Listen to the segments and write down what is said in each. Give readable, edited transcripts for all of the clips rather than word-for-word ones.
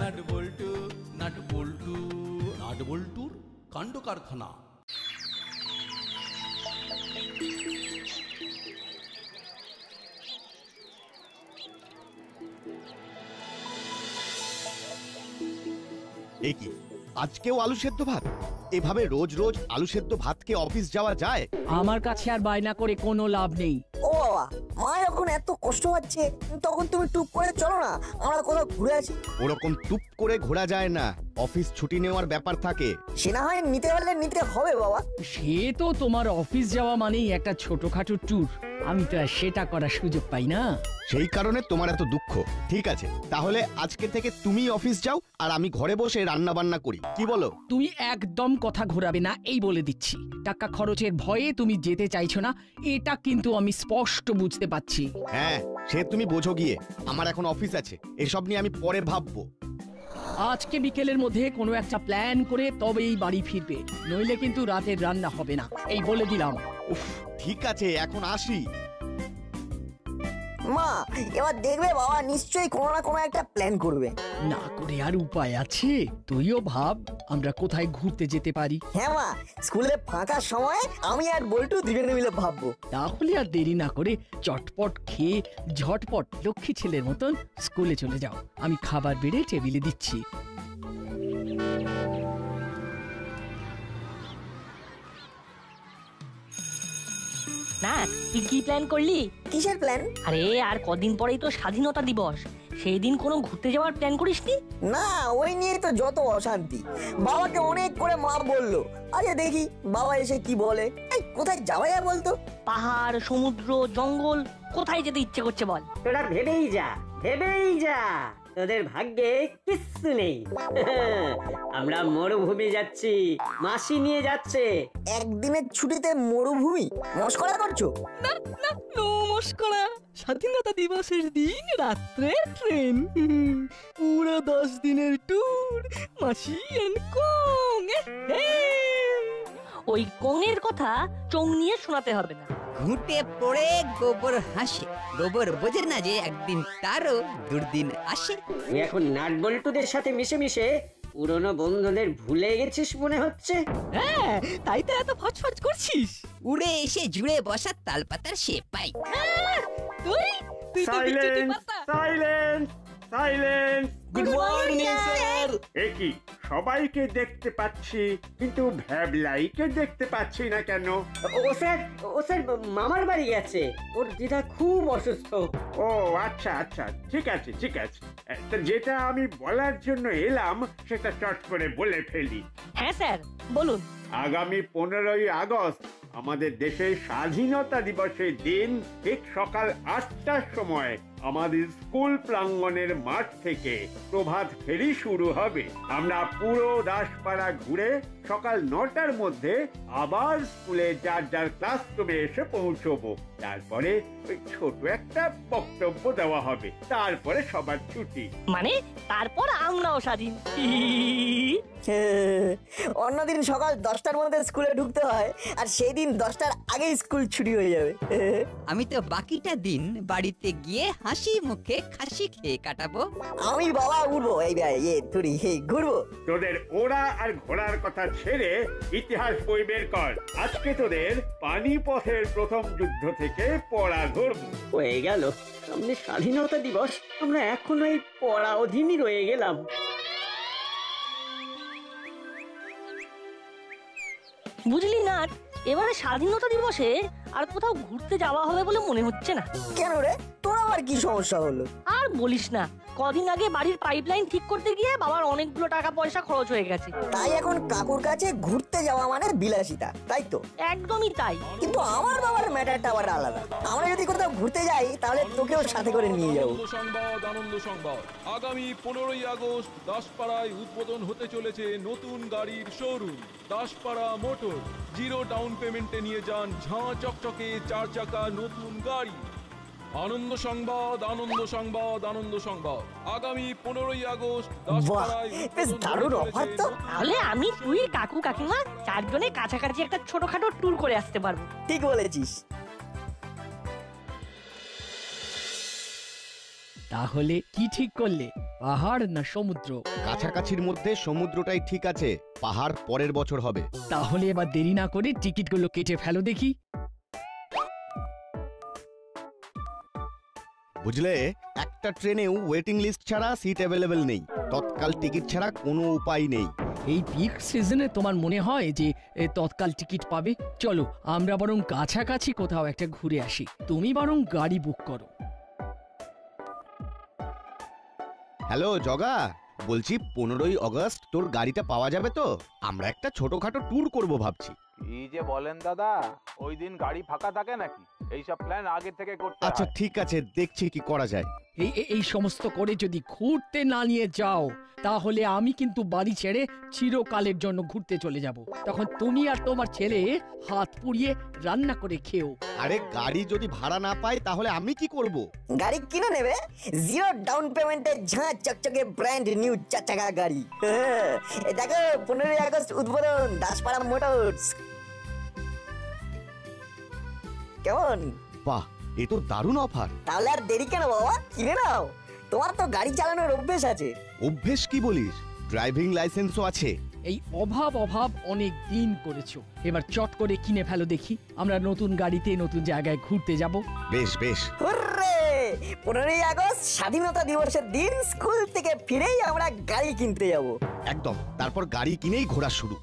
Nut বল্টু nut বল্টু nut বল্টুর কাণ্ড কারখানা। এ কি আজকেও আলু সেদ্ধ ভাত? এভাবে রোজ রোজ আলু সেদ্ধ ভাতকে অফিস যাওয়া যায়? আমার কাছে আর বায়না করে কোনো লাভ নেই। ও বাবা, মা যখন এত কষ্ট হচ্ছে তখন তুমি টুক করে চলো না, আমরা কোথাও ঘুরে আসি। ওরকম টুপ করে ঘোরা যায় না, অফিস ছুটি নেওয়ার ব্যাপার থাকে। সে না হয় নিতে পারলে নিতে হবে বাবা। সে তো তোমার অফিস যাওয়া মানেই একটা ছোটখাটো ট্যুর, আমি তো আর সেটা করার সুযোগ পাই না। সেই কারণে তোমার এত দুঃখ। ঠিক আছে, তাহলে আজকে থেকে তুমি অফিস যাও আর আমি ঘরে বসে রান্না বান্না করি, কি বলো? তুমি একদম কথা ঘোরাবে না, এই বলে দিচ্ছি। টাকা খরচের ভয়ে তুমি যেতে চাইছো না, এটা কিন্তু আমি স্পষ্ট বুঝতে পারছি। হ্যাঁ, সে তুমি বোঝো গিয়ে। আমার এখন অফিস আছে, এসব নিয়ে আমি পরে ভাববো। আজকে বিকেলের মধ্যে কোনো একটা প্ল্যান করে তবেই বাড়ি ফিরবে, নইলে কিন্তু রাতের রান্না হবে না, এই বলে দিলাম। উফ, ঠিক আছে, এখন আসি। মা, এবার দেখবে বাবা নিশ্চয়ই কোনো না কোনো একটা প্ল্যান করবে। না করে আর উপায় আছে? তুইও ভাব আমরা কোথায় ঘুরতে যেতে পারি। হ্যাঁ মা, স্কুলে ফাঁকা সময় আমি আর বল্টু দুজনে মিলে ভাববো। তাহলে আর দেরি না করে চটপট খেয়ে ঝটপট লক্ষ্মী ছেলের মতন স্কুলে চলে যাও। আমি খাবার বেড়ে টেবিলে দিচ্ছি। না, তুই কি প্ল্যান করলি? কিসের প্ল্যান? আরে আর কদিন পরেই তো স্বাধীনতা দিবস, সেই দিন কোনো ঘুরতে যাওয়ার প্ল্যান করিসনি? না, ওই নিয়ে তো যত অশান্তি। বাবাকে অনেক করে মা বললো, আরে দেখি বাবা এসে কি বলে। এই কোথায় যাওয়া যায় বলতো? পাহাড়, সমুদ্র, জঙ্গল, কোথায় যেতে ইচ্ছে করছে বল? তোরা ভেবেই যা, ভেবেই যা, তোদের ভাগ্যে কিচ্ছু নেই। আমরা মরুভূমি যাচ্ছি, মাসি নিয়ে যাচ্ছে। একদিনের ছুটিতে মরুভূমি? মস্করা করছো? না না, নমস্কার। স্বাধীনতা দিবসের দিন রাত্রে ট্রেন, পুরো 10 দিনের ট্যুর, মাসি এন্ড কং। ওই কঙের কথা চোখ নিয়ে শোনাতে হবে না। ঘুঁটে পড়ে গোবর হাসে, গোবর বোঝে না যে একদিন তারও দুর্দিন আসে। তুই এখন নাটবল্টুদের সাথে মিশে মিশে পুরনো বন্ধুদের ভুলে গেছিস মনে হচ্ছে। হ্যাঁ, তাই তো এত ফচফচ করছিস। উড়ে এসে জুড়ে বসা তালপাতার সে পাই। তুই তুই তো বিচ্ছুটি পাতা। Silence, silence. Good morning sir. একই সবাইকে দেখতে পাচ্ছি, কিন্তু ভ্যাবলাইকে দেখতে পাচ্ছি না কেন? ও স্যার মামার বাড়ি গেছে, ওর দিদা খুব অসুস্থ। ও আচ্ছা আচ্ছা, ঠিক আছে ঠিক আছে। তা যেটা আমি বলার জন্য এলাম সেটা চট করে বলে ফেলি। হ্যাঁ স্যার, বলুন। আগামী 15ই আগস্ট আমাদের দেশের স্বাধীনতা দিবসের দিন ঠিক সকাল 8টার সময় আমাদের স্কুল প্রাঙ্গণের মাঠ থেকে প্রভাত ফেরি শুরু হবে। আমরা পুরো দাসপাড়া ঘুরে সকাল 9টার মধ্যে আবার স্কুলে যার যার ক্লাসরুমে এসে পৌঁছবো। তারপরে ওই ছোট একটা বক্তব্য দেওয়া হবে, তারপরে সবার ছুটি। মানে তারপর আমরাও স্বাধীন। অন্যদিন সকাল 10টার মধ্যে স্কুলে ঢুকতে হয়, আর সেই দিন 10টার আগেই স্কুল ছুটি হয়ে যাবে। আমি তো বাকিটা দিন বাড়িতে গিয়ে হাসি মুখে খাসি খেয়ে কাটাবো। আমি বাবা উঠবো, ঘুরবো। তোদের ওরা আর ঘোড়ার কথা ছেড়ে ইতিহাস বই বের কর। আজকে তোদের পানিপথের প্রথম যুদ্ধ থেকে পড়া ধরবো। হয়ে গেল, সামনে স্বাধীনতা দিবস, আমরা এখনো এই পড়া অধীনই রয়ে গেলাম। বুঝলি না, এবারে স্বাধীনতা দিবসে আর কোথাও ঘুরতে যাওয়া হবে বলে মনে হচ্ছে না। কেন রে, তোর আবার কি সমস্যা হলো? আর বলিস না, কদিন আগে বাড়ির পাইপলাইন ঠিক করতে গিয়ে বাবার অনেকগুলো টাকা পয়সা খরচ হয়ে গেছে। তাই এখন কাকুর কাছে ঘুরতে যাওয়া মানে বিলাসিতা, তাই তো? একদমই তাই। কিন্তু আমার বাবার ম্যাটারটা আবার আলাদা। আমরা যদি কোথাও ঘুরতে যাই তাহলে তোকেও সাথে করে নিয়ে যাবো। আনন্দ সংবাদ, আগামী 15ই আগস্ট দাসপাড়ায় উদ্বোধন হতে চলেছে নতুন গাড়ির showroom Daspara motor. Zero down পেমেন্টে নিয়ে যান ঝাঁ চকচকে 4 চাকা নতুন গাড়ি। আনন্দ সংবাদ, আনন্দ সংবাদ, আনন্দ সংবাদ, আগামী 15ই আগস্ট দাসপাড়ায় দারুণ অফার তো। তাহলে আমি, তুই, কাকু, কাকিমা 4 জনে কাছাকাছি একটা ছোটখাটো ট্যুর করে আসতে পারবো। ঠিক বলেছিস। তাহলে কি ঠিক করলে? পাহাড় না সমুদ্র? কাছাকাছির মধ্যে সমুদ্রটাই ঠিক আছে, পাহাড় পরের বছর হবে। তাহলে এবার দেরি না করে টিকিটগুলো কেটে ফেলো দেখি। বুঝলে, একটা ট্রেনেও ওয়েটিং লিস্ট ছাড়া সিট অ্যাভেলেবেল নেই, তৎকাল টিকিট ছাড়া কোনো উপায় নেই। এই পিক সিজনে তোমার মনে হয় যে তৎকাল টিকিট পাবে? চলো আমরা বরং কাছাকাছি কোথাও একটা ঘুরে আসি, তুমি বরং গাড়ি বুক করো। হ্যালো জগা, বলছি 15ই আগস্ট তোর গাড়িটা পাওয়া যাবে তো? আমরা একটা ছোটখাটো ট্যুর করব ভাবছি। কি যে বলেন দাদা, ওই দিন গাড়ি ফাঁকা থাকে নাকি? এইসব প্ল্যান আগে থেকে করতে আচ্ছা হয়। ঠিক আছে, দেখছি কি করা যায়। এই সমস্ত করে যদি ঘুরতে না নিয়ে যাও তাহলে আমি কিন্তু বাড়ি ছেড়ে চিরকালের জন্য ঘুরতে চলে যাব। তখন তুমি আর তোমার ছেলে হাত পুড়িয়ে রান্না করে খেও। আরে গাড়ি যদি ভাড়া না পাই তাহলে আমি কি করব? গাড়ি কিনে নেবে, 0 ডাউন পেমেন্টে ঝাঁ চকচকে ব্র্যান্ড নিউ 4 চাকা গাড়ি। এই দেখো 15ই আগস্ট উদ্বোধন দাসপাড়া মোটরস। কেমন? বাহ, এ তো দারুণ অফার। তাহলে আর দেরি কেন বাবা, কিনে নাও। তোমার তো গাড়ি চালানোর অভ্যেস আছে। অভ্যেস কি বলিস? ড্রাইভিং লাইসেন্সও আছে। এই অভাব অনেক দিন করেছো, এবার চট করে কিনে ফেলো দেখি, আমরা নতুন গাড়িতে নতুন জায়গায় ঘুরতে যাব। বেশ বেশ। হুররে! 15ই আগস্ট স্বাধীনতা দিবসের দিন স্কুল থেকে ফিরেই আমরা গাড়ি কিনতে যাব। একদম, তারপর গাড়ি কিনেই ঘোরা শুরু।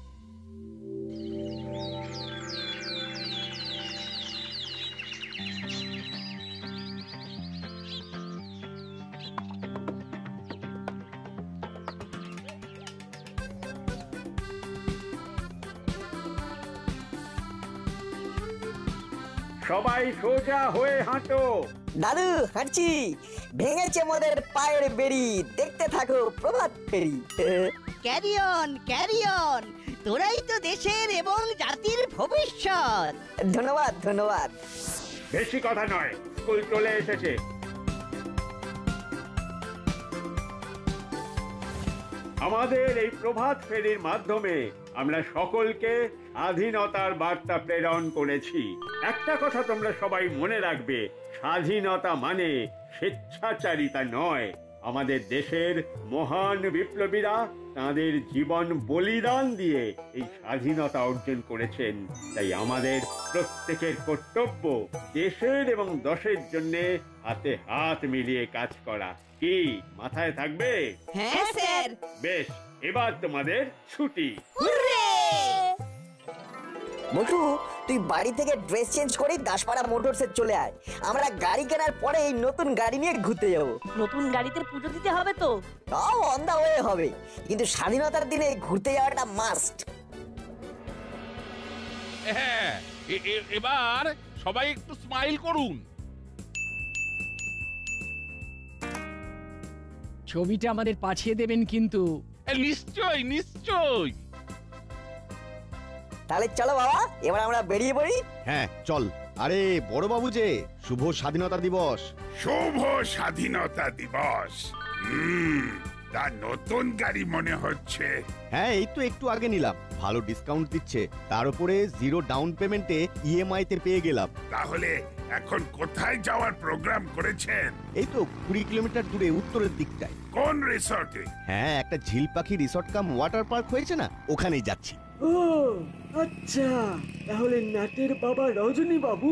সবাই সোজা হয়ে হাঁটো। দাদু হাঁটছি, ভেঙেছে মোদের পায়ের বেড়ি, দেখতে থাকো প্রভাত ফেরি। ক্যারি অন, তোরাই তো দেশের এবং জাতির ভবিষ্যৎ। ধন্যবাদ ধন্যবাদ। বেশি কথা নয়, স্কুল চলে এসেছে। আমাদের এই প্রভাত ফেরির মাধ্যমে আমরা সকলকে স্বাধীনতার বার্তা প্রেরণ করেছি। একটা কথা তোমরা সবাই মনে রাখবে, স্বাধীনতা মানে স্বেচ্ছাচারিতা নয়। আমাদের দেশের মহান বিপ্লবীরা তাদের জীবন বলিদান দিয়ে এই স্বাধীনতা অর্জন করেছেন। তাই আমাদের প্রত্যেকের কর্তব্য দেশের এবং দশের জন্য হাতে হাত মিলিয়ে কাজ করা। কি মাথায় থাকবে? হ্যাঁ স্যার। বেশ, এবার তোমাদের ছুটি। মোটু, তুই বাড়ি থেকে ড্রেস চেঞ্জ করে দাসপাড়া মোটরসে চলে আয়। আমরা গাড়ি কেনার পরে এই নতুন গাড়ি নিয়ে ঘুরতে যাব। নতুন গাড়িতে পুজো দিতে হবে তো? তাও অন দা ওয়ে হবে, কিন্তু স্বাধীনতার দিনে ঘুরতে যাওয়াটা মাস্ট। হ্যাঁ, এবার সবাই একটু স্মাইল করুন। ছবিটা আমাদের পাঠিয়ে দেবেন কিন্তু। নিশ্চয় নিশ্চয়। তাহলে চলো বাবা, এবার আমরা বেরিয়ে পড়ি। হ্যাঁ চল। আরে বড় বাবু যে, শুভ স্বাধীনতা দিবস। শুভ স্বাধীনতা দিবস। তার নতুন গাড়ি মনে হচ্ছে। হ্যাঁ, এই তো একটু আগে নিলাম, ভালো ডিসকাউন্ট দিচ্ছে, তার উপরে 0 ডাউন পেমেন্টে ইএমআই তে পেয়ে গেলাম। তাহলে এখন কোথায় যাওয়ার প্রোগ্রাম করেছেন? এই তো 20 কিলোমিটার দূরে উত্তরের দিকটায়। কোন রিসর্টে? হ্যাঁ, একটা ঝিল পাখি রিসর্ট কাম ওয়াটার পার্ক হয়েছে না, ওখানেই যাচ্ছি। ও আচ্ছা, তাহলে নাটের বাবা রজনী বাবু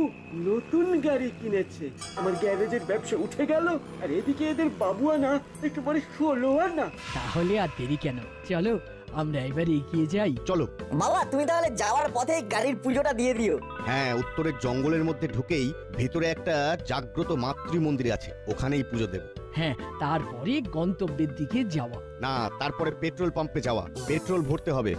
নতুন গাড়ি কিনেছে। আমার গ্যারেজের ব্যবসা উঠে গেল, আর এদিকে এদের বাবু আনা একেবারে 16 আনা। তাহলে আর দেরি কেন, চলো আমরা এবার এগিয়ে যাই। চলো বাবা, তুমি তাহলে যাওয়ার পথে গাড়ির পুজোটা দিয়ে দিও। হ্যাঁ, উত্তরের জঙ্গলের মধ্যে ঢুকেই ভেতরে একটা জাগ্রত মাতৃ মন্দির আছে, ওখানেই পুজো দেব। হ্যাঁ, তারপরে গন্তব্যের দিকে যাওয়া। না, তারপরে পেট্রোল পাম্পে যাওয়া, পেট্রোল ভরতে হবে।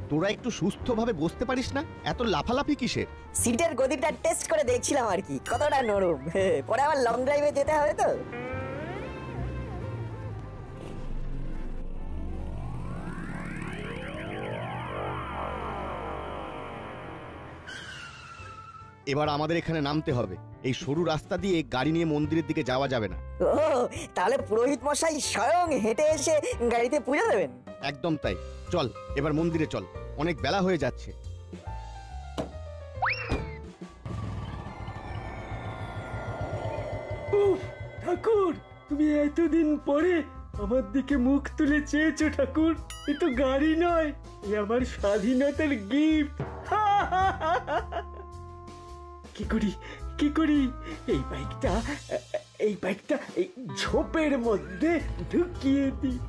তোরা একটু সুস্থভাবে বসতে পারিস না? এত লাফালাফি কিসের? সিটের গদিটা টেস্ট করে দেখছিলাম আর কি, কতটা নরম। পরে আবার লং ড্রাইভে যেতে হবে তো। এবার আমাদের এখানে নামতে হবে। এই সরু রাস্তা দিয়ে গাড়ি নিয়ে মন্দিরের দিকে যাওয়া যাবে না। ও তাহলে পুরোহিত মশাই স্বয়ং হেঁটে এসে গাড়িতে পুজো দেবেন? একদম তাই। চল এবার মন্দিরে চল, অনেক বেলা হয়ে যাচ্ছে। উফ, ঠাকুর তুমি এতদিন পরে আমার দিকে মুখ তুলে চেয়েছো ঠাকুর। এ তো গাড়ি নয়, এ আমার স্বাধীনতার গিফট। কি করি এই বাইকটা এই ঝোপের মধ্যে ঢুকিয়ে দিই।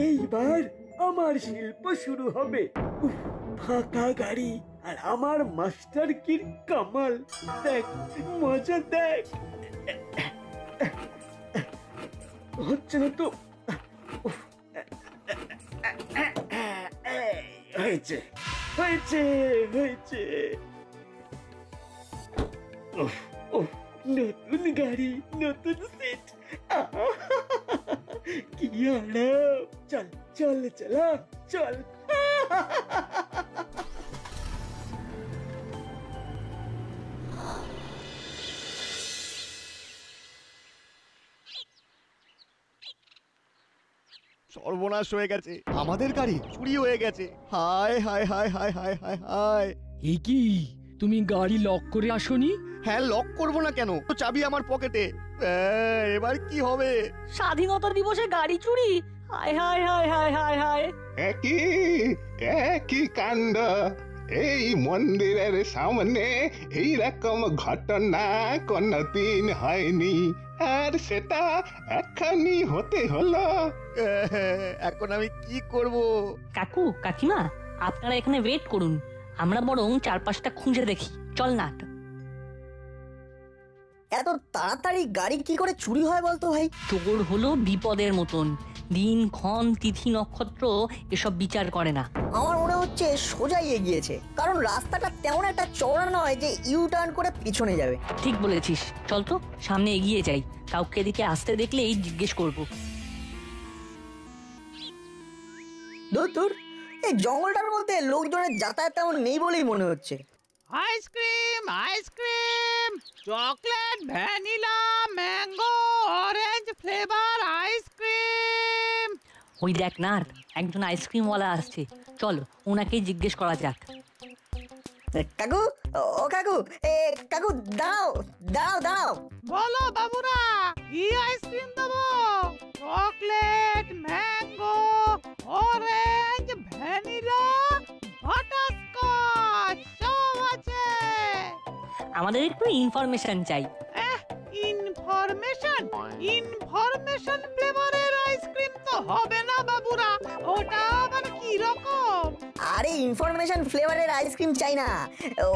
এইবার আমার শিল্প শুরু হবে। উফ, ফাঁকা গাড়ি আর আমার মাস্টার কির কামাল। দেখ মজা দেখ। হচ্ছে না তো? হয়েছে হয়েছে হয়েছে। নতুন গাড়ি, নতুন সিট, কি আরাম। চল চল চলা চল। সর্বনাশ হয়ে গেছে, আমাদের গাড়ি চুরি হয়ে গেছে। হায় হায় হায় হায় হায় হায় হায়। এ কি, তুমি গাড়ি লক করে আসোনি? হ্যাঁ, লক করবো না কেন? তো চাবি আমার পকেটে। এবার কি হবে? স্বাধীনতা দিবসে গাড়ি চুরি? হায় হায় হায় হায় হায় হায়। একই কাণ্ড। এই মন্দিরের সামনে এইরকম ঘটনা কোনদিন হয়নি, আর সেটা এখনই হতে হলো। এখন আমি কি করব? কাকু কাকিমা, আপনারা এখানে ওয়েট করুন, আমরা বরং চারপাশটা খুঁজে দেখি। চল না। এত তাড়াতাড়ি গাড়ি কি করে চুরি হয় বলতো ভাই? চোর হলো বিপদের মতন, দিন ক্ষণ তিথি নক্ষত্র এসব বিচার করে না। আমার মনে হচ্ছে সোজাই এগিয়েছে, কারণ রাস্তাটা তেমন একটা চওড়া নয় যে ইউ টার্ন করে পিছনে যাবে। ঠিক বলেছিস, চল তো সামনে এগিয়ে যাই, কাউকে এদিকে আসতে দেখলেই জিজ্ঞেস করবো। দূর এই জঙ্গলটার মধ্যে লোকজনের যাতায়াত তেমন নেই বলেই মনে হচ্ছে। Ice cream ice cream, chocolate, vanilla, mango, orange flavour ice cream. ওই দেখ না, একজন আইসক্রিমওয়ালা আসছে, চল ওনাকেই জিজ্ঞেস করা যাক। কাকু, ও কাকু, কাকু দাঁড়াও দাঁড়াও দাঁড়াও। বলো বাবুরা, কি আইসক্রিম দেবো? Chocolate, mango, orange, vanilla, butterscotch সব আছে। আমাদের একটু ইনফরমেশন চাই। ইনফরমেশন ফ্লেভারের আইসক্রিম তো হবে না বাবুরা, ওটা আবার কি রকম? আরে ইনফরমেশন ফ্লেভারের আইসক্রিম চাই না,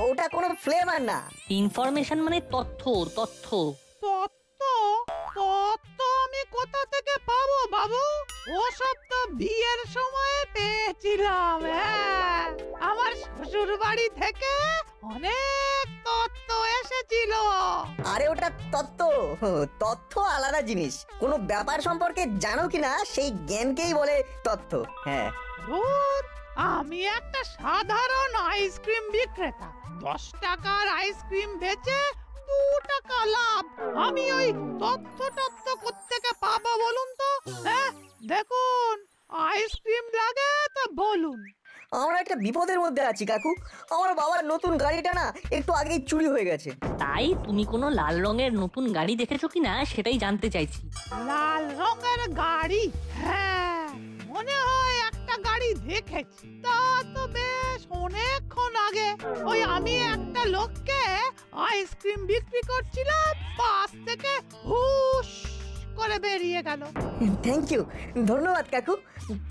ওটা কোনো ফ্লেভার না। ইনফরমেশন মানে তথ্য। তথ্য আমি কোথা থেকে পাবো বাবু? ওসব তো বিয়ের সময় পেয়েছিলাম। হ্যাঁ, আমার শ্বশুর বাড়ি থেকে অনেক তথ্য এসেছিল। আরে ওটা তথ্য আলাদা জিনিস। কোনো ব্যাপার সম্পর্কে জানো কিনা সেই জ্ঞানকেই বলে তথ্য। হ্যাঁ, আমি একটা সাধারণ আইসক্রিম বিক্রেতা, 10 টাকার আইসক্রিম বেচে 2 টাকা লাভ। আমি ওই তথ্য কোত্থেকে পাবো বলুন তো? হ্যাঁ দেখুন, আইসক্রিম লাগে তো বলুন। আমরা একটা বিপদের মধ্যে আছি কাকু। আমার বাবার নতুন গাড়িটা না একটু আগেই চুরি হয়ে গেছে। তাই তুমি কোনো লাল রঙের নতুন গাড়ি দেখেছো কিনা সেটাই জানতে চাইছি। লাল রঙের গাড়ি? হ্যাঁ, মনে হয় একটা গাড়ি দেখেছি, তা তো বেশ অনেকক্ষণ আগে। ওই আমি একটা লোককে আইসক্রিম বিক্রি করছিলাম, পাশ থেকে হুশ করে বেরিয়ে গেল। থ্যাংক ইউ, ধন্যবাদ কাকু।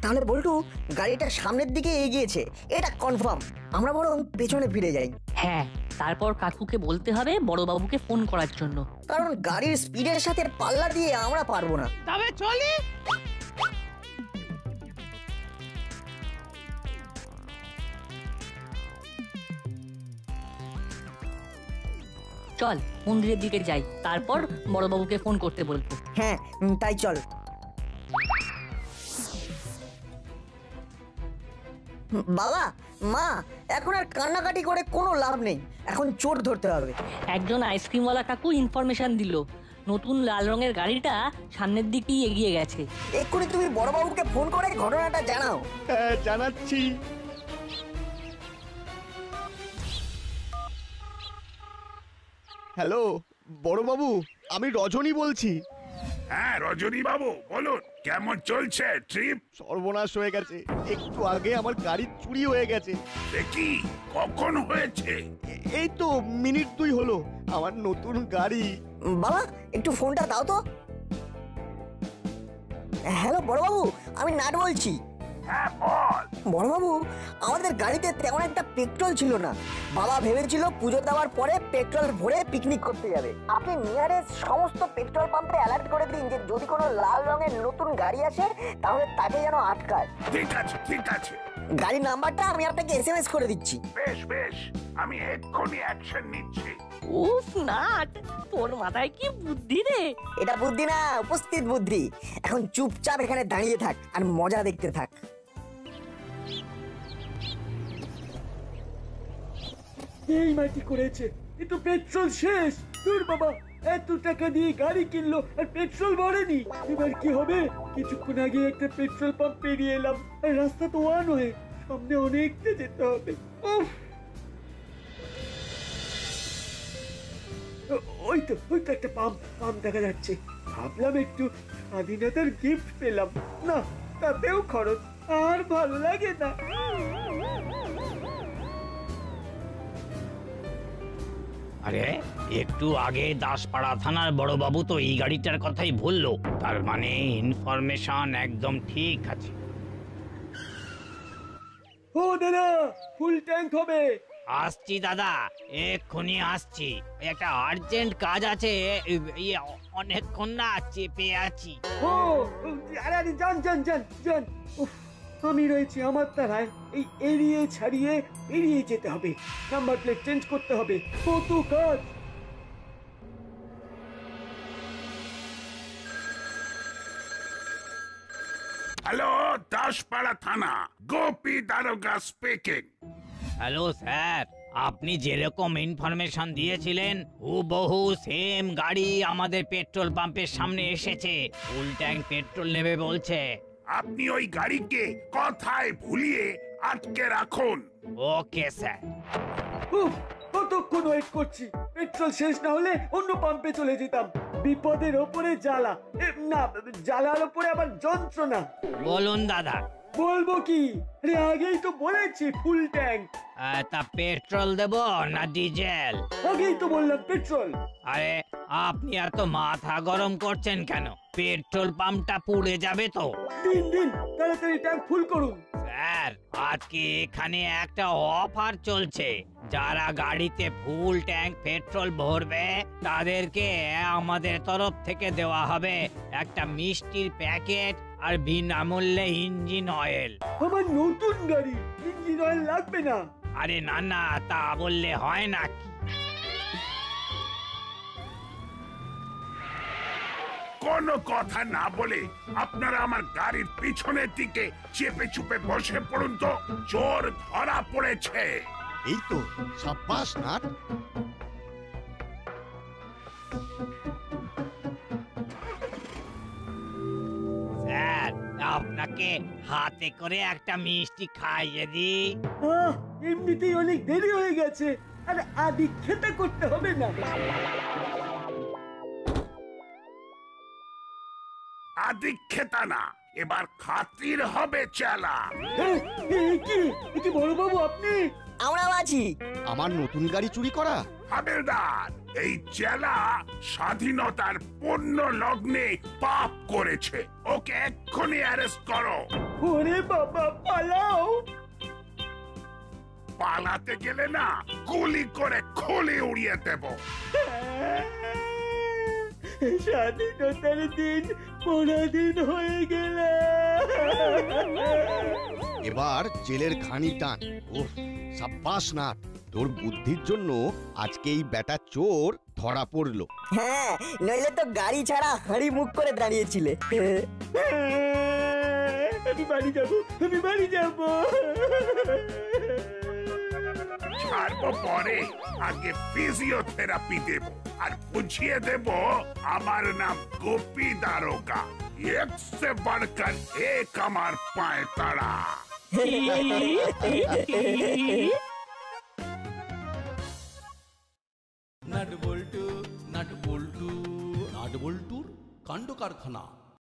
তাহলে বল্টু, গাড়িটা সামনের দিকে এগিয়েছে, এটা কনফার্ম। আমরা বরং পেছনে ফিরে যাই। হ্যাঁ, তারপর কাকুকে বলতে হবে বড়বাবুকে ফোন করার জন্য, কারণ গাড়ির স্পিডের সাথে পাল্লা দিয়ে আমরা পারবো না। তবে চলি। চল মন্দিরের দিকে যাই, তারপর বড়বাবুকে ফোন করতে বলবো। হ্যাঁ তাই চল। বাবা মা, এখন আর কান্নাকাটি করে কোনো লাভ নেই, এখন চোর ধরতে হবে। একজন আইসক্রিমওয়ালা কাকু ইনফরমেশন দিল, নতুন লাল রঙের গাড়িটা সামনের দিকেই এগিয়ে গেছে। এক্ষুনি তুমি বড়বাবুকে ফোন করে ঘটনাটা জানাও। হ্যাঁ জানাচ্ছি। হ্যালো বড়বাবু, আমি রজনী বলছি। হ্যাঁ রজনী বাবু বলুন, কেমন চলছে ট্রিপ? সর্বনাশ হয়ে গেছে, একটু আগে আমার গাড়ি চুরি হয়ে গেছে। দেখি কখন হয়েছে? এই তো মিনিট 2 হলো। আমার নতুন গাড়ি। বাবা একটু ফোনটা দাও তো। হ্যালো বড়বাবু, আমি নাট বলছি। হ্যাঁ বল। বড়বাবু, আমাদের গাড়িতে তেমন একটা পেট্রোল ছিল না। বাবা ভেবেছিল পুজো দেওয়ার পরে পেট্রোল ভরে পিকনিক করতে যাবে। আপনি নিয়ারেস্ট সমস্ত পেট্রোল পাম্পে অ্যালার্ট করে দিন যে যদি কোনো লাল রঙের নতুন গাড়ি আসে তাহলে তাকে যেন আটকায়। ঠিক আছে ঠিক আছে। গাড়ির নাম্বারটা আমি আপনাকে SMS করে দিচ্ছি। বেশ বেশ, আমি এক্ষুনি অ্যাকশন নিচ্ছি। উফ নাট, তোর মাথায় কি বুদ্ধি রে! এটা বুদ্ধি না, উপস্থিত বুদ্ধি। এখন চুপচাপ এখানে দাঁড়িয়ে থাক আর মজা দেখতে থাক। এই মাটি করেছে, এ তো পেট্রোল শেষ। দূর বাবা, এত টাকা দিয়ে গাড়ি কিনলো আর পেট্রোল ভরেনি, এবার কি হবে? কিছুক্ষণ আগে একটা পেট্রোল পাম্প পেরিয়ে এলাম আর রাস্তা তো ওয়ান হয়ে, সামনে অনেকটা যেতে হবে। উফ, ওই তো একটা পাম্প দেখা যাচ্ছে। ভাবলাম একটু স্বাধীনতার গিফট পেলাম, না তাতেও খরচ, আর ভালো লাগে না। আরে একটু আগে দাসপাড়া থানার বড়বাবু তো এই গাড়িটার কথাই বললো, তার মানে ইনফরমেশন একদম ঠিক আছে। ও দাদা, ফুল ট্যাঙ্ক হবে। আসছি দাদা, এক্ষুনি আসছি। একটা আর্জেন্ট কাজ আছে, অনেকক্ষণ না চেপে আছি। ও আরে আরে, যান যান যান যান। উফ, আমি রয়েছি আমার তারায়, এই এড়িয়ে ছাড়িয়ে এড়িয়ে যেতে হবে, নাম্বার প্লেট চেঞ্জ করতে হবে, কত কাজ। হ্যালো দাসপাড়া থানা, গোপী দারোগা স্পিকিং। হ্যালো স্যার, আপনি যেরকম ইনফরমেশন দিয়েছিলেন হুবহু সেম গাড়ি আমাদের পেট্রোল পাম্পের সামনে এসেছে, ফুল ট্যাঙ্ক পেট্রোল নেবে বলছে। আপনি ওই গাড়িকে কথায় ভুলিয়ে আটকে রাখুন। Okay sir. উফ, কতক্ষণ ওয়েট করছি, পেট্রোল শেষ না হলে অন্য পাম্পে চলে যেতাম। বিপদের ওপরে জ্বালা, না জ্বালার ওপরে আবার যন্ত্রণা। বলুন দাদা। বলবো কি, আরে আগেই তো বলেছি ফুল ট্যাঙ্ক। তা পেট্রোল দেব না ডিজেল? আগেই তো বললাম পেট্রোল। আরে আপনি এত মাথা গরম করছেন কেন? পেট্রোল পাম্পটা পুড়ে যাবে তো। দিন তাড়াতাড়ি ট্যাঙ্ক ফুল করুন। স্যার, আজকে এখানে একটা অফার চলছে, যারা গাড়িতে ফুল ট্যাঙ্ক পেট্রোল ভরবে তাদেরকে আমাদের তরফ থেকে দেওয়া হবে একটা মিষ্টির প্যাকেট আর বিনামূল্যে ইঞ্জিন অয়েল। আমার নতুন গাড়ি, ইঞ্জিন অয়েল লাগবে না। আরে না না, তা বললে হয় নাকি? কোনো কথা না বলে আপনারা আমার গাড়ির পিছনের দিকে চেপে চুপে বসে পড়ুন তো, চোর ধরা পড়েছে। এই তো, সাব্বাস নাট। স্যার, আপনাকে হাতে করে একটা মিষ্টি খাইয়ে দিই। এমনিতেই অনেক দেরি হয়ে গেছে, আর আদি খেতে করতে হবে না। আদি খেতা না, এবার খাতির হবে চেলা। কি বড় বাবু আপনি? আমরা আছি। আমার নতুন গাড়ি চুরি করা? হাবেলদার, এই চেলা স্বাধীনতার পূর্ণ লগ্নে পাপ করেছে, ওকে এক্ষুনি অ্যারেস্ট করো। ওরে বাবা, পালাও। পালাতে গেলে না গুলি করে খুলি উড়িয়ে দেব। স্বাধীনতার দিন পরাধীন হয়ে গেল। এবার জেলের ঘানি টান। ওহ, সাব্বাস নাট। তোর বুদ্ধির জন্য আজকে এই বেটা চোর ধরা পড়লো। হ্যাঁ, নইলে তো গাড়ি ছাড়া হাঁড়ি মুখ করে দাঁড়িয়েছিলে। আমি বাড়ি যাবো, আমি বাড়ি যাবো। ছাড়বো পরে, আগে ফিজিওথেরাপি দেব আর বুঝিয়ে দেব আমার নাম গোপী দারোগা। এক সে বাড়কর এক আমার পায়ে তাড়া। নাট বল্টু নাট বল্টু নাট বল্টুর কাণ্ড কারখানা।